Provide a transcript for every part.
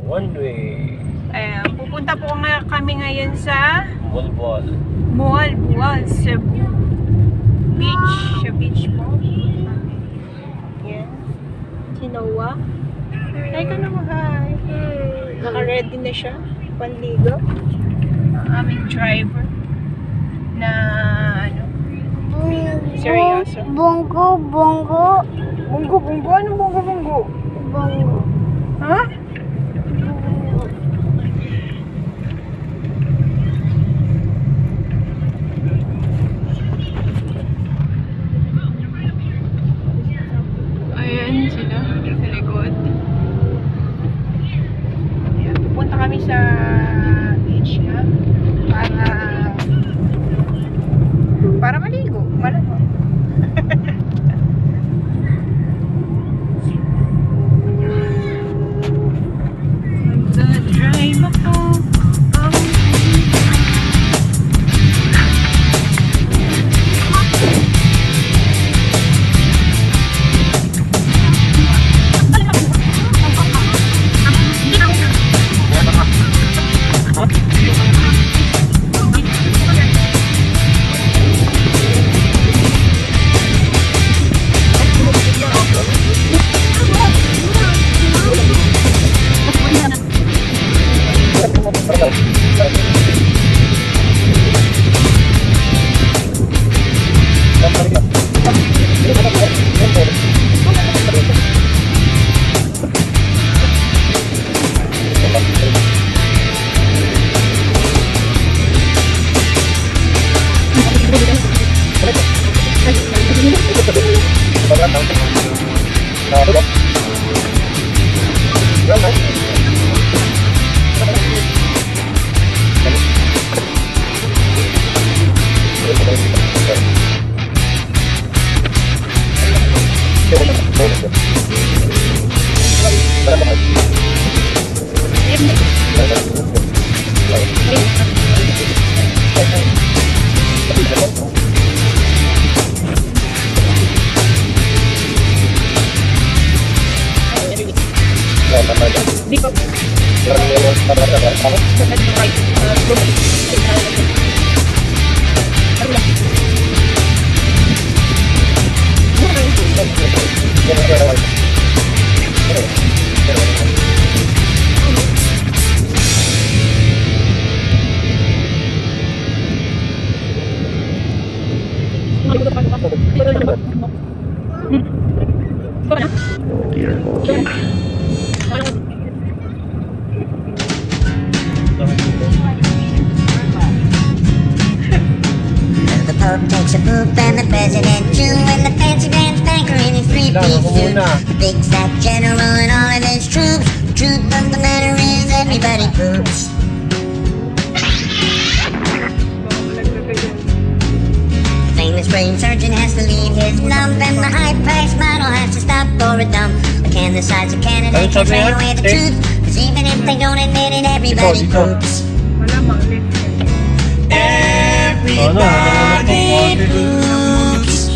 One way. Ayan, pupunta po kami ngayon sa Boal. Cebu. Beach po. Yan. Si Noah. Hi ka naman, hi. Naka-ready na siya. Panligo. Ang aming driver. Na ano? Seryoso. Bongo. Bongo? Anong bongo? Bongo. Ha? Ayan sila sa likod. Ayan, pupunta kami sa beach na para maligo. Malamang. Magdadrive ako. Takes a poop and the president too, and the fancy pants banker in his three-piece suit. The big fat general and all of his troops. The truth of the matter is everybody poops. The famous brain surgeon has to leave his lump, and the high-priced model has to stop for a dump. But can the sides of Canada explain away the truth? Cause even if they don't admit it, everybody poops. Everybody poops.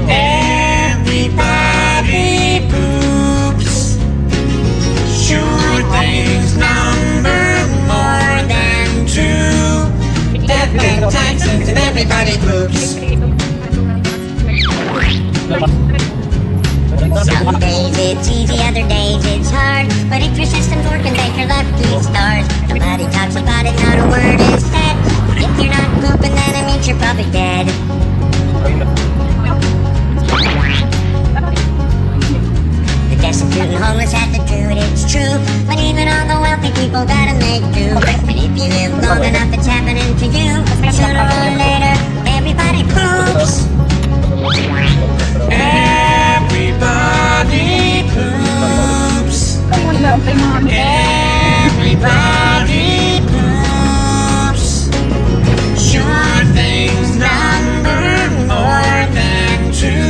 Everybody poops. Sure things number more than two. Death and taxes and everybody poops. Some days it's easy, other days it's hard. But if your system's working, thank your lucky stars. Nobody talks about it, not a word is said. If you're not pooping, then it means you're probably dead. The destitute and homeless have to do it, it's true. But even all the wealthy people gotta make do. And if you live long enough, it's happening to you. Sooner or later, everybody poops. Everybody poops. Everybody poops. Sure things number more than two.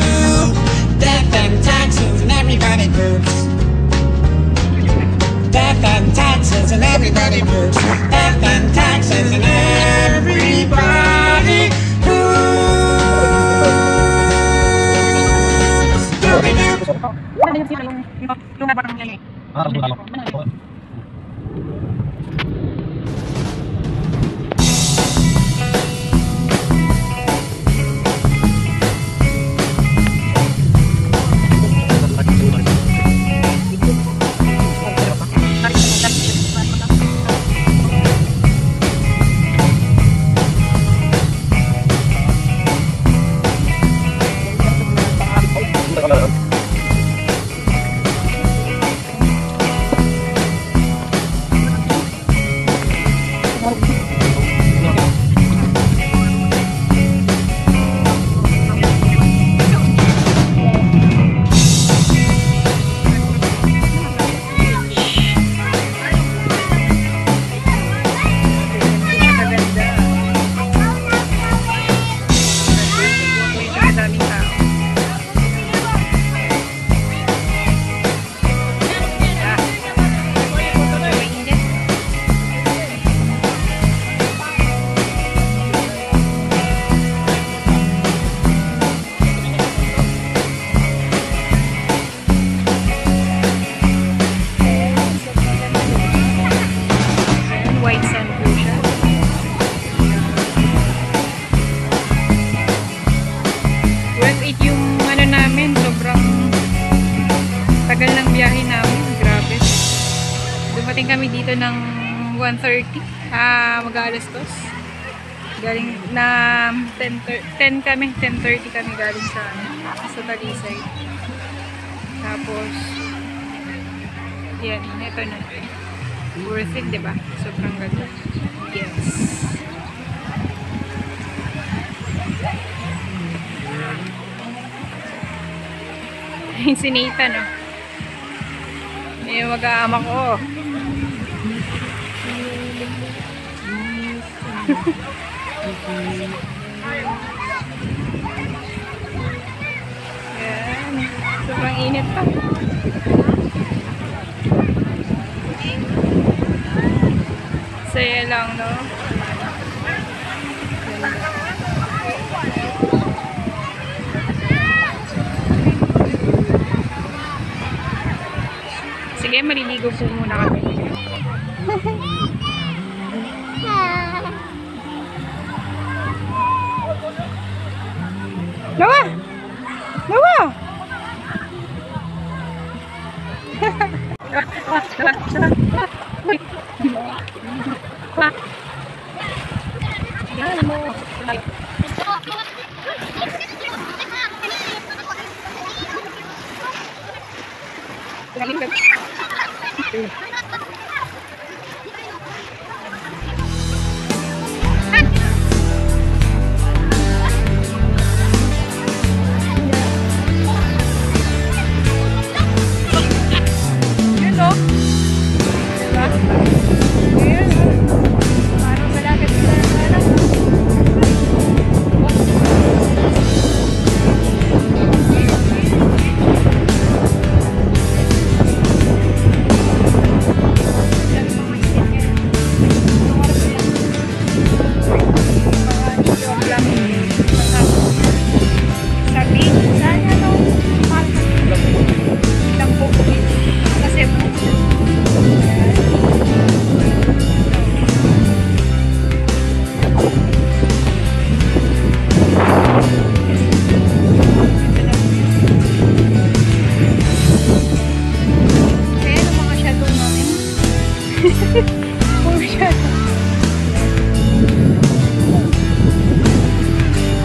Death and taxes and everybody poops. Death and taxes and everybody poops. Death and taxes and everybody poops. Tagal ng biyahe namin. Grabe. Dumating kami dito ng 1:30. Mag-aalas 2. Galing na 10 kami. 10:30 kami galing sa Talisay. Tapos yan. Ito na. Worth it, diba? Sobrang ganda. Yes. Si Nathan, no? Yung mag-aama ko. Yan. Sobrang init pa. Saya lang, no? Sige, maliligo po muna kami. Noah! Noah!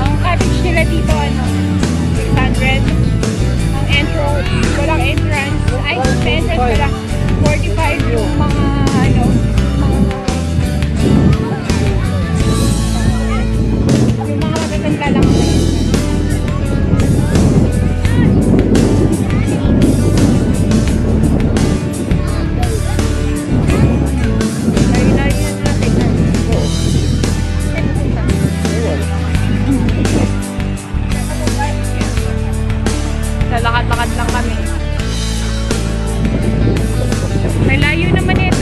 Ang cottage nila dito, 600. Ang entrance, walang entrance. Ay, sa entrance wala. 45 yung mga, yung mga matatanda lang. Lalakad-lakad lang kami. May layo naman ito.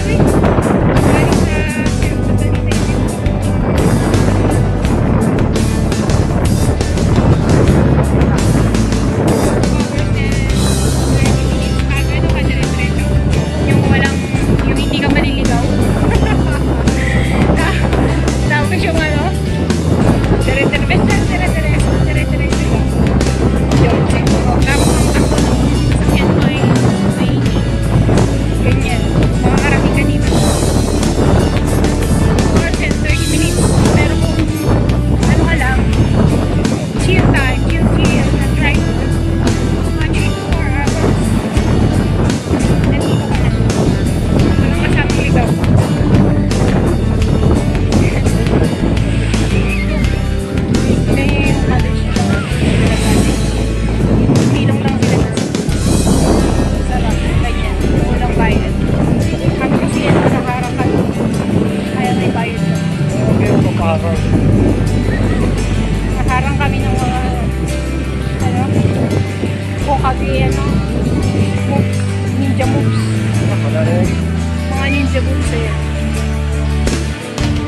ninja boots eh.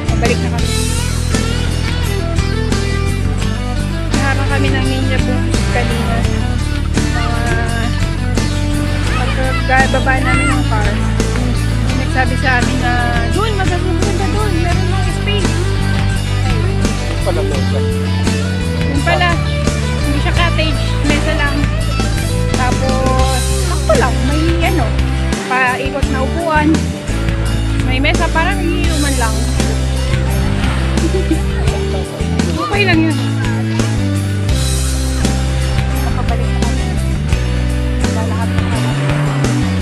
Pabalik na kami. Nakaka kami ng ninja boots kanina. Pagkababa namin ng car, nagsabi sa amin na doon, magaganda doon, meron ng space. Pala mo. Yun pala, hindi siya cottage, mesa lang. Tapos, ako lang, may ano, paikot na upuan. May mesa, parang iinuman lang. Okay lang yun. Makabalik na kami. Lalakad na kami.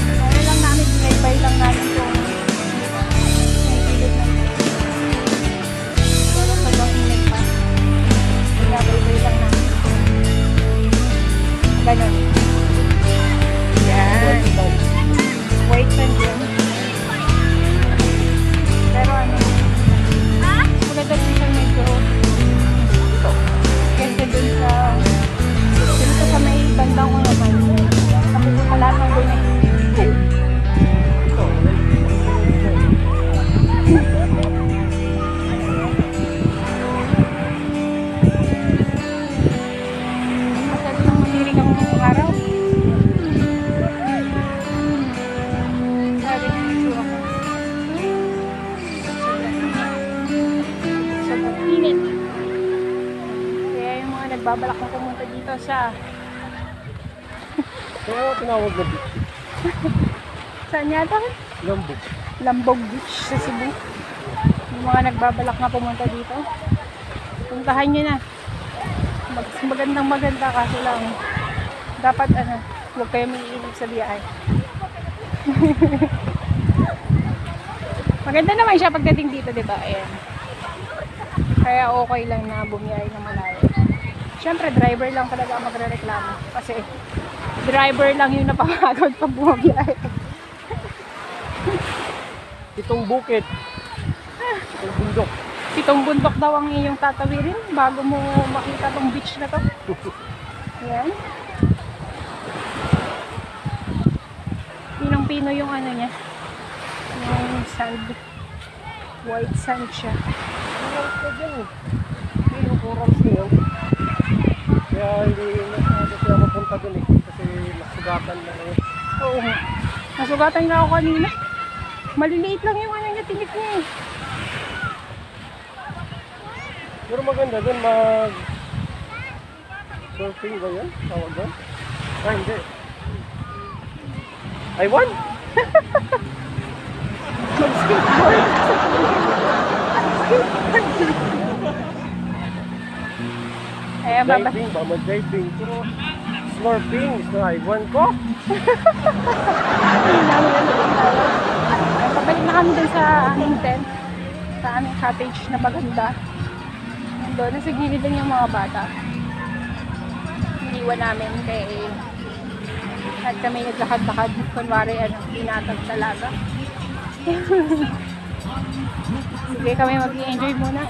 Kaya lang namin, binaybay lang namin kung may ilog na. Wala sa bang init pa. Binaybay lang namin. Ganon. Yan. White sand yun. Pero ano, maganda din siya medyo kasi dun sa may bandang ko naman. Napupunta lahat ng dun eh. Masarap ng malirig ang araw. Sabi ng itsura ko. Sobrang init. Kaya yung mga nagbabalak na pumunta dito sa Kaya ako tinawag na beach. saan yata? Lambog. Lambog Beach sa Cebu. Yung mga nagbabalak na pumunta dito, puntahan nyo na. Magandang maganda kaso lang dapat ano, huwag kayo maiinip sa biyahe. Maganda naman siya pagdating dito, diba? Ayan. Kaya okay lang na bumiyahe na malayo. Siyempre, driver lang talaga ang magre-reklamo. Kasi, driver lang yung napapagod pag bumiyahe. Itong bukid. Itong bundok. 7 bundok daw ang iyong tatawirin bago mo makita tong beach na to. Ayan. Pinong-pino yung ano niya. Yung sand. White sand siya. Corals na dyan eh. Hindi yung corals na yun. Kaya hindi masyado siya mapunta dun eh. Kasi nasugatan na yun. Oo nga. Nasugatan nga ako kanina. Maliliit lang yung ano niya, tinik niya eh. Pero maganda dun mag surfing ba yun? Tawag doon? Ah, hindi. I won! Mag-skateboard. Ayan, baba. Diving ba? Mag-diving. Pero snorkeling is na I won ko. Pabalik na kami dun sa aming tent. Sa aming cottage na maganda. Doon, nasa gilid lang yung mga bata. Iniwan namin kay at kami naglakad-lakad. Kunwari, ano, binatag talaga. Sige, kami mag-i-enjoy muna.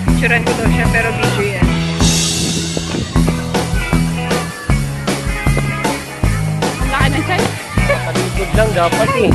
Picturean ko daw siya pero video yan. Ang laki na siya. Kaligod lang dapat eh.